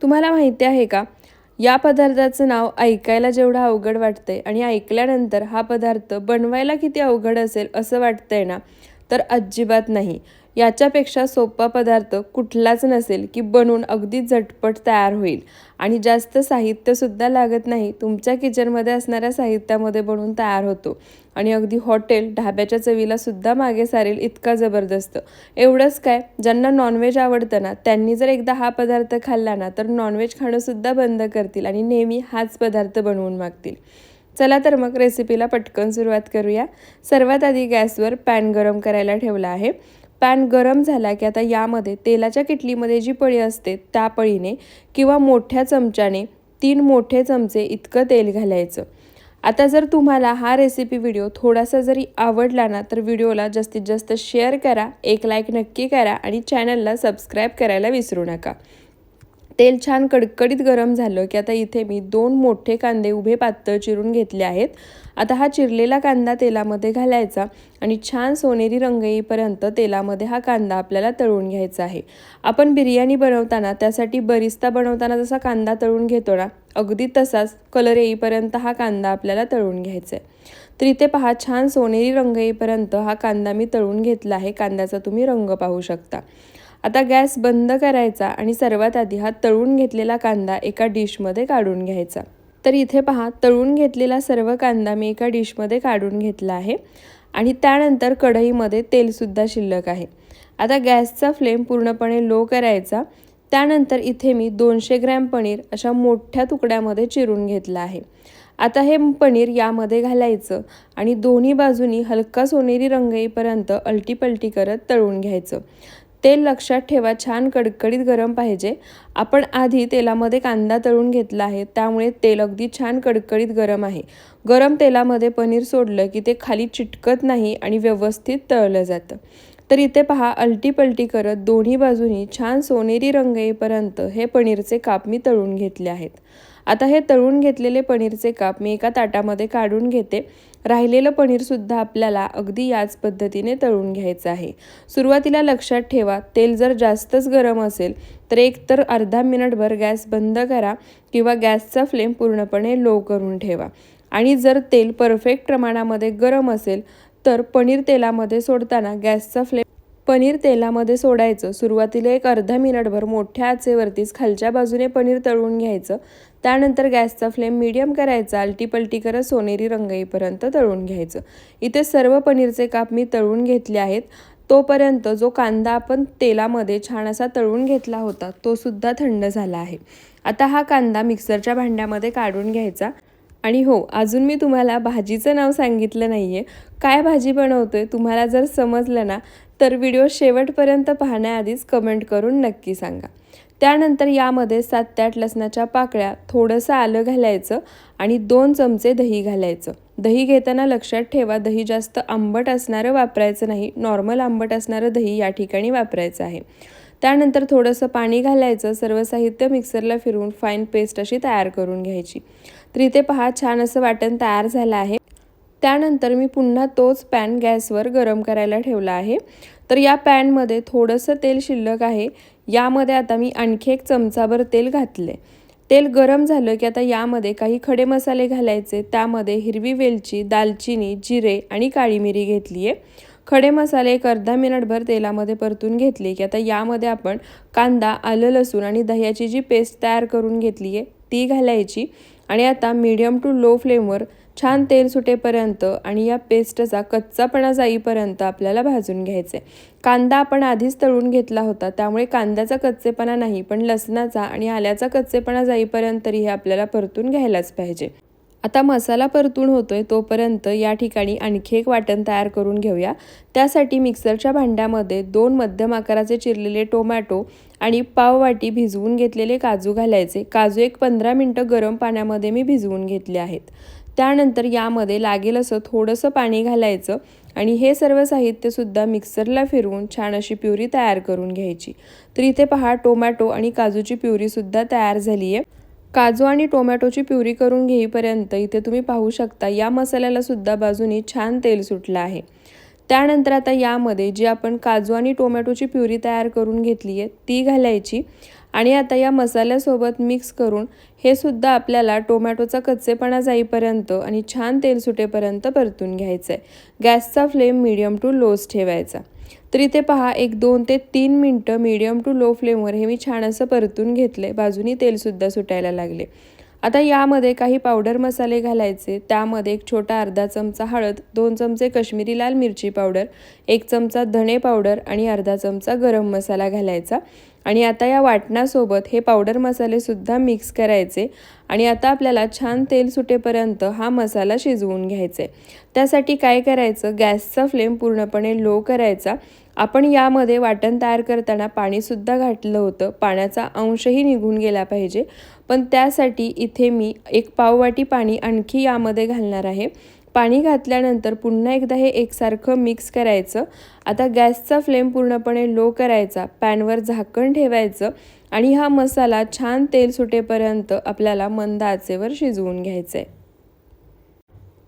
तुम्हाला माहिती आहे का, या पदार्थाचं नाव ऐकायला जेवढं अवघड वाटतंय आणि ऐकल्यानंतर हा पदार्थ बनवायला किती अवघड असेल असं वाटतंय ना, तर अजिबात नाही. याच्यापेक्षा सोपा पदार्थ कुठलाच नसेल की बनवून अगदी झटपट तयार होईल आणि जास्त साहित्यसुद्धा लागत नाही. तुमच्या किचनमध्ये असणाऱ्या साहित्यामध्ये बनवून तयार होतो आणि अगदी हॉटेल ढाब्याच्या चवीला सुद्धा मागे सारेल इतका जबरदस्त. एवढंच काय, ज्यांना नॉनव्हेज आवडतं ना, त्यांनी जर एकदा हा पदार्थ खाल्ला ना, तर नॉनव्हेज खाणंसुद्धा बंद करतील आणि नेहमी हाच पदार्थ बनवून मागतील. चला तर मग रेसिपीला पटकन सुरुवात करूया. सर्वात आधी गॅसवर पॅन गरम करायला ठेवला आहे. पॅन गरम झाला की आता यामध्ये तेलाच्या किटलीमध्ये जी पळी असते त्या पळीने किंवा मोठ्या चमच्याने 3 मोठे चमचे इतकं तेल घालायचं. आता जर तुम्हाला हा रेसिपी व्हिडिओ थोडासा जरी आवडला ना, तर व्हिडिओला जास्तीत जास्त शेअर करा, एक लाईक नक्की करा आणि चॅनलला सबस्क्राईब करायला विसरू नका. तेल छान कडकडीत गरम झालं की आता इथे मी 2 मोठे कांदे उभे पातळ चिरून घेतले आहेत. आता हा चिरलेला कांदा तेलामध्ये घालायचा आणि छान सोनेरी रंग येईपर्यंत तेलामध्ये हा कांदा आपल्याला तळून घ्यायचा आहे. आपण बिर्याणी बनवताना त्यासाठी बरिस्ता बनवताना जसा कांदा तळून घेतो ना, अगदी तसाच कलर येईपर्यंत हा कांदा आपल्याला तळून घ्यायचा आहे. तर इथे पहा, छान सोनेरी रंग येईपर्यंत हा कांदा मी तळून घेतला आहे. कांद्याचा तुम्ही रंग पाहू शकता. आता गॅस बंद करायचा आणि सर्वात आधी हा तळून घेतलेला कांदा एका डिशमध्ये काढून घ्यायचा. तर इथे पहा, तळून घेतलेला सर्व कांदा मी एका डिशमध्ये काढून घेतला आहे आणि त्यानंतर कढईमध्ये तेलसुद्धा शिल्लक आहे. आता गॅसचा फ्लेम पूर्णपणे लो करायचा. त्यानंतर इथे मी 200 ग्रॅम पनीर अशा मोठ्या तुकड्यामध्ये चिरून घेतलं आहे. आता हे पनीर यामध्ये घालायचं आणि दोन्ही बाजूनी हलका सोनेरी रंग येईपर्यंत अलटीपलटी करत तळून घ्यायचं. तेल लक्षात ठेवा, छान कडकडीत गरम पाहिजे. आपण आधी तेलामध्ये कांदा तळून घेतला आहे, त्यामुळे तेल अगदी छान कडकडीत गरम आहे. गरम तेलामध्ये पनीर सोडलं की ते खाली चिटकत नाही आणि व्यवस्थित तळलं जातं. तर इथे पहा, अलटीपलटी करत दोन्ही बाजूनी छान सोनेरी रंग येईपर्यंत हे पनीरचे काप मी तळून घेतले आहेत. आता हे तळून घेतलेले पनीरचे काप मी एका ताटामध्ये काढून घेते. राहिलेलं पनीरसुद्धा आपल्याला अगदी याच पद्धतीने तळून घ्यायचं आहे. सुरुवातीला लक्षात ठेवा, तेल जर जास्तच गरम असेल तर एकतर अर्धा मिनिटभर गॅस बंद करा किंवा गॅसचा फ्लेम पूर्णपणे लो करून ठेवा. आणि जर तेल परफेक्ट प्रमाणामध्ये गरम असेल तर पनीर तेलामध्ये सोडताना गॅसचा फ्लेम पनीर तेलामध्ये सोडायचं. सुरुवातीला एक अर्धा मिनिटभर मोठ्या आचेवरतीच खालच्या बाजूने पनीर तळून घ्यायचं. त्यानंतर गॅसचा फ्लेम मीडियम करायचा, अलटीपलटी करत सोनेरी रंग येईपर्यंत तळून घ्यायचं. इथे सर्व पनीरचे काप मी तळून घेतले आहेत. तोपर्यंत जो कांदा आपण तेलामध्ये छान असा तळून घेतला होता तो सुद्धा थंड झाला आहे. आता हा कांदा मिक्सरच्या भांड्यामध्ये काढून घ्यायचा. आणि हो, अजून मी तुम्हाला भाजीचं नाव सांगितलं नाही आहे. काय भाजी बनवतोय तुम्हाला जर समजलं ना, तर व्हिडिओ शेवटपर्यंत पाहण्याआधीच कमेंट करून नक्की सांगा. त्यानंतर यामध्ये 7 ते 8 लसणाच्या पाकळ्या, थोडंसं आलं घालायचं आणि 2 चमचे दही घालायचं. दही घेताना लक्षात ठेवा, दही जास्त आंबट असणारं वापरायचं नाही, नॉर्मल आंबट असणारं दही या ठिकाणी वापरायचं आहे. त्यानंतर थोडंसं पाणी घालायचं. सर्व साहित्य मिक्सरला फिरवून फाईन पेस्ट अशी तयार करून घ्यायची. तर इथे पहा, छान असं वाटण तयार झालं आहे. त्यानंतर मी पुन्हा तोच पॅन गॅसवर गरम करायला ठेवला आहे. तर या पॅनमध्ये थोडंसं तेल शिल्लक आहे. यामध्ये आता मी आणखी 1 चमचाभर तेल घातले. तेल गरम झालं की आता यामध्ये काही खडे मसाले घालायचे. त्यामध्ये हिरवी वेलची, दालचिनी, जिरे आणि काळी मिरी घेतली आहे. खडे मसाले एक अर्धा मिनिटभर तेलामध्ये परतून घेतले की आता यामध्ये आपण कांदा, आलं, लसूण आणि दह्याची जी पेस्ट तयार करून घेतली आहे ती घालायची. आणि आता मीडियम टू लो फ्लेमवर छान तेल सुटेपर्यंत आणि या पेस्टचा कच्चापणा जाईपर्यंत आपल्याला भाजून घ्यायचे. कांदा आपण आधीच तळून घेतला होता, त्यामुळे कांद्याचा कच्चेपणा नाही, पण लसणाचा आणि आल्याचा कच्चेपणा जाईपर्यंत तरी हे आपल्याला परतून घ्यायलाच पाहिजे. आता मसाला परतून होतोय तोपर्यंत या ठिकाणी आणखी 1 वाटण तयार करून घेऊया. त्यासाठी मिक्सरच्या भांड्यामध्ये 2 मध्यम आकाराचे चिरलेले टोमॅटो आणि पाव वाटी भिजवून घेतलेले काजू घालायचे. काजू एक 15 मिनिटं गरम पाण्यामध्ये मी भिजवून घेतले आहेत. त्यानंतर यामध्ये लागेल असं थोडंसं पाणी घालायचं आणि हे सर्व साहित्यसुद्धा मिक्सरला फिरवून छान अशी प्युरी तयार करून घ्यायची. तर इथे पहा, टोमॅटो आणि काजूची प्युरीसुद्धा तयार झाली आहे. काजू आणि टोमॅटोची प्युरी करून घेईपर्यंत इथे तुम्ही पाहू शकता या मसाल्याला सुद्धा बाजूनी छान तेल सुटलं आहे. त्यानंतर आता यामध्ये जी आपण काजू आणि टोमॅटोची प्युरी तयार करून घेतली आहे ती घालायची आणि आता या मसाल्यासोबत मिक्स करून हे सुद्धा आपल्याला टोमॅटोचा कच्चेपणा जाईपर्यंत आणि छान तेल सुटेपर्यंत परतून घ्यायचं आहे. गॅसचा फ्लेम मीडियम टू लोच ठेवायचा. तर इथे पहा एक 2 ते 3 मिनटं मीडियम टू लो फ्लेमवर हे मी छान असं परतून घेतले. बाजूनी तेलसुद्धा सुटायला लागले. आता यामध्ये काही पावडर मसाले घालायचे. त्यामध्ये एक छोटा अर्धा चमचा हळद, 2 चमचे कश्मीरी लाल मिरची पावडर, 1 चमचा धणे पावडर आणि अर्धा चमचा गरम मसाला घालायचा. आणि आता या वाटणासोबत हे पावडर मसालेसुद्धा मिक्स करायचे आणि आता आपल्याला छान तेल सुटेपर्यंत हा मसाला शिजवून घ्यायचा आहे. त्यासाठी काय करायचं, गॅसचा फ्लेम पूर्णपणे लो करायचा. आपण यामध्ये वाटण तयार करताना पाणीसुद्धा घातलं होतं. पाण्याचा अंशही निघून गेला पाहिजे, पण त्यासाठी इथे मी 1 पाववाटी पाणी आणखी यामध्ये घालणार आहे. पाणी घातल्यानंतर पुन्हा एकदा हे एकसारखं मिक्स करायचं. आता गॅसचा फ्लेम पूर्णपणे लो करायचा, पॅनवर झाकण ठेवायचं आणि हा मसाला छान तेल सुटेपर्यंत आपल्याला मंद आचेवर शिजवून घ्यायचं आहे.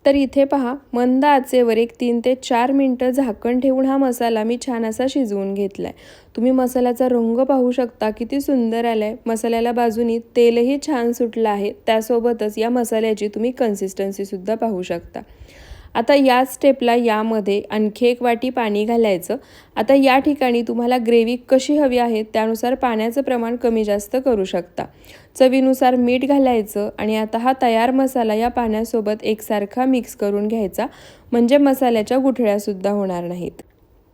तर इथे पहा मंद आचेवर एक 3 ते 4 मिनटं झाकण ठेवून हा मसाला मी छान असा शिजवून घेतला आहे. तुम्ही मसाल्याचा रंग पाहू शकता किती सुंदर आला आहे. मसाल्याला बाजूनी तेलही छान सुटलं आहे. त्यासोबतच या मसाल्याची तुम्ही कन्सिस्टन्सीसुद्धा पाहू शकता. आता या स्टेपला यामध्ये आणखी 1 वाटी पाणी घालायचं. आता या ठिकाणी तुम्हाला ग्रेव्ही कशी हवी आहे त्यानुसार पाण्याचं प्रमाण कमी जास्त करू शकता. चवीनुसार मीठ घालायचं आणि आता हा तयार मसाला या पाण्यासोबत एकसारखा मिक्स करून घ्यायचा, म्हणजे मसाल्याच्या गुठळ्यासुद्धा होणार नाहीत.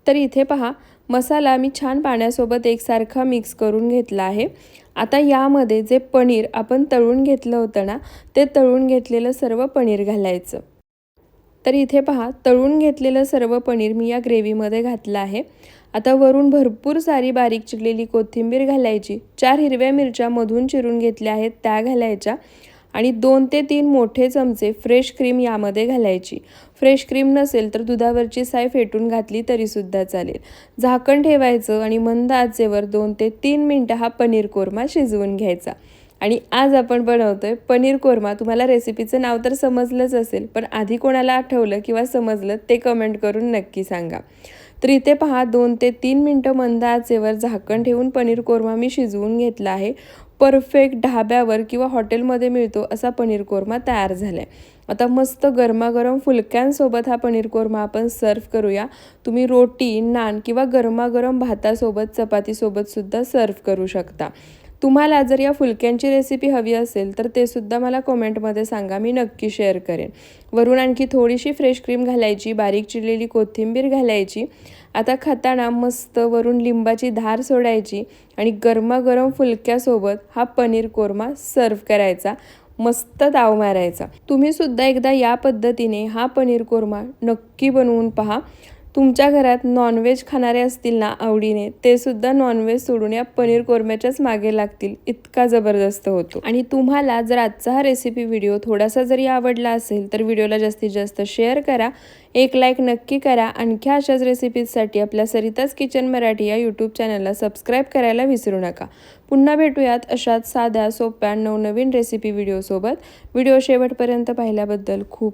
तर इथे पहा मसाला मी छान पाण्यासोबत एकसारखा मिक्स करून घेतला आहे. आता यामध्ये जे पनीर आपण तळून घेतलं होतं ना, ते तळून घेतलेलं सर्व पनीर घालायचं. तर इथे पहा तळून घेतलेलं सर्व पनीर मी या ग्रेव्हीमध्ये घातलं आहे. आता वरून भरपूर सारी बारीक चिरलेली कोथिंबीर घालायची. 4 हिरव्या मिरच्या मधून चिरून घेतल्या आहेत त्या घालायच्या आणि 2 ते 3 मोठे चमचे फ्रेश क्रीम यामध्ये घालायची. फ्रेश क्रीम नसेल तर दुधावरची साय फेटून घातली तरीसुद्धा चालेल. झाकण ठेवायचं आणि मंद आचेवर 2 ते 3 मिनटं हा पनीर कोरमा शिजवून घ्यायचा. आणि आज आपण बनवतोय पनीर कोरमा. तुम्हाला रेसिपीचं नाव तर समजलंच असेल, पण आधी कोणाला आठवलं किंवा समजलं ते कमेंट करून नक्की सांगा. तर इथे पहा 2 ते 3 मिनटं मंद आचेवर झाकण ठेवून पनीर कोरमा मी शिजवून घेतला आहे. परफेक्ट ढाब्यावर किंवा हॉटेलमध्ये मिळतो असा पनीर कोरमा तयार झाला आहे. आता मस्त गरमागरम फुलक्यांसोबत हा पनीर कोरमा आपण सर्व करूया. तुम्ही रोटी, नान किंवा गरमागरम भातासोबत, चपातीसोबतसुद्धा सर्व करू शकता. तुम्हाला जर या फुलक्यांची रेसिपी हवी असेल तर ते सुद्धा मला कमेंटमध्ये सांगा, मी नक्की शेअर करेन. वरून आणखी थोडीशी फ्रेश क्रीम घालायची, बारीक चिरलेली कोथिंबीर घालायची. आता खाताना मस्त वरून लिंबाची धार सोडायची आणि गरमागरम फुलक्यासोबत हा पनीर कोरमा सर्व करायचा. मस्त ताव मारायचा. तुम्ही सुद्धा एकदा या पद्धतीने हा पनीर कोरमा नक्की बनवून पहा. तुमच्या घरात नॉनव्हेज खाणारे असतील ना आवडीने, ते सुद्धा नॉनव्हेज सोडून या पनीर कोरम्याच्याच मागे लागतील, इतका जबरदस्त होतो. आणि तुम्हाला जर आजचा हा रेसिपी व्हिडिओ थोडासा जरी आवडला असेल तर व्हिडिओला जास्तीत जास्त शेअर करा, 1 लाईक नक्की करा. आणखी अशाच रेसिपीजसाठी आपल्या सरिताज किचन मराठी या यूट्यूब चॅनलला सबस्क्राईब करायला विसरू नका. पुन्हा भेटूयात अशाच साध्या सोप्या नवनवीन रेसिपी व्हिडिओसोबत. व्हिडिओ शेवटपर्यंत पाहिल्याबद्दल खूप